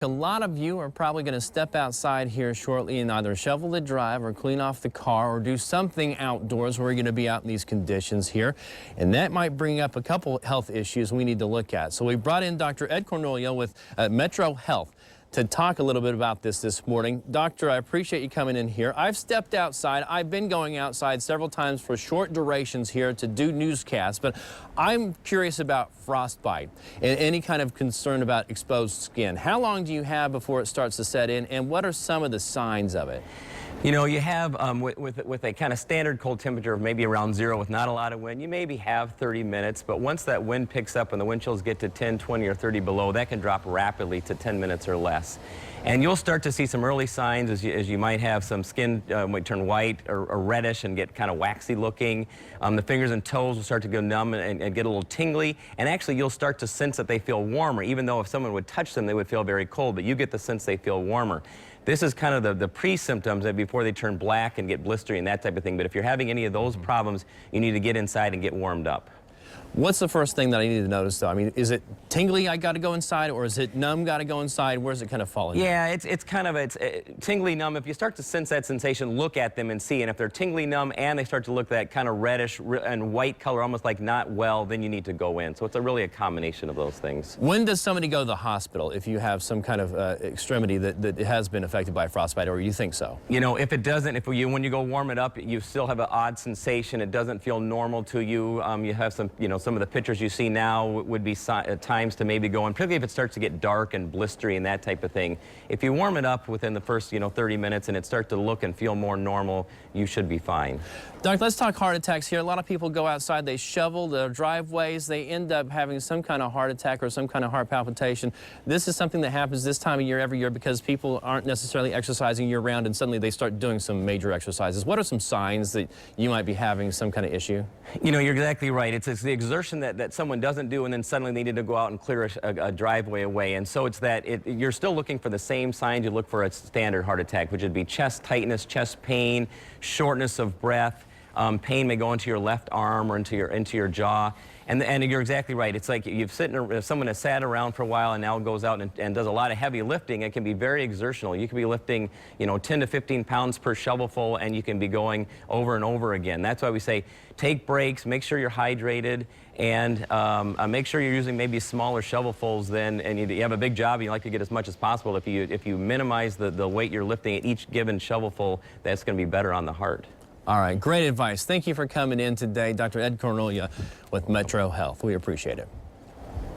A lot of you are probably going to step outside here shortly and either shovel the drive or clean off the car or do something outdoors where you're going to be out in these conditions here. And that might bring up a couple health issues we need to look at. So we brought in Dr. Ed Kornoelje with Metro Health to talk a little bit about this morning. Doctor, I appreciate you coming in here. I've stepped outside. I've been going outside several times for short durations here to do newscasts, but I'm curious about frostbite and any kind of concern about exposed skin. How long do you have before it starts to set in, and what are some of the signs of it? You know, you have, with a kind of standard cold temperature of maybe around 0 with not a lot of wind, you maybe have 30 minutes, but once that wind picks up and the wind chills get to 10, 20, or 30 below, that can drop rapidly to 10 minutes or less. And you'll start to see some early signs as you might have some skin might turn white or reddish and get kind of waxy looking. The fingers and toes will start to go numb and get a little tingly. And actually, you'll start to sense that they feel warmer, even though if someone would touch them, they would feel very cold. But you get the sense they feel warmer. This is kind of the pre-symptoms before they turn black and get blistery and that type of thing. But if you're having any of those problems, you need to get inside and get warmed up. What's the first thing that I need to notice, though? I mean, is it tingly, I got to go inside, or is it numb, got to go inside? Where's it kind of falling? Yeah, it's kind of tingly, numb. If you start to sense that sensation, look at them and see. And if they're tingly, numb, and they start to look that kind of reddish and white color, almost like not well, then you need to go in. So it's really a combination of those things. When does somebody go to the hospital if you have some kind of extremity that has been affected by frostbite, or you think so? You know, if it doesn't, when you go warm it up, you still have an odd sensation. It doesn't feel normal to you. You have some, some of the pictures you see now would be times to maybe go in, particularly if it starts to get dark and blistery and that type of thing. If you warm it up within the first, 30 minutes and it starts to look and feel more normal, you should be fine. Doc, let's talk heart attacks here. A lot of people go outside, they shovel their driveways, they end up having some kind of heart attack or some kind of heart palpitation. This is something that happens this time of year every year because people aren't necessarily exercising year-round and suddenly they start doing some major exercises. What are some signs that you might be having some kind of issue? You know, you're exactly right. It's the exertion that someone doesn't do and then suddenly they need to go out and clear a driveway away. And so it's that you're still looking for the same signs you look for a standard heart attack, which would be chest tightness, chest pain, shortness of breath. Pain may go into your left arm or into your jaw. And you're exactly right. It's like if someone has sat around for a while and now goes out and does a lot of heavy lifting, it can be very exertional. You can be lifting, 10 to 15 pounds per shovelful, and you can be going over and over again. That's why we say take breaks, make sure you're hydrated, and make sure you're using maybe smaller shovelfuls and you have a big job and you like to get as much as possible. If you minimize the weight you're lifting at each given shovelful, that's going to be better on the heart. All right, great advice. Thank you for coming in today, Dr. Ed Kornoelje with Metro Health. We appreciate it.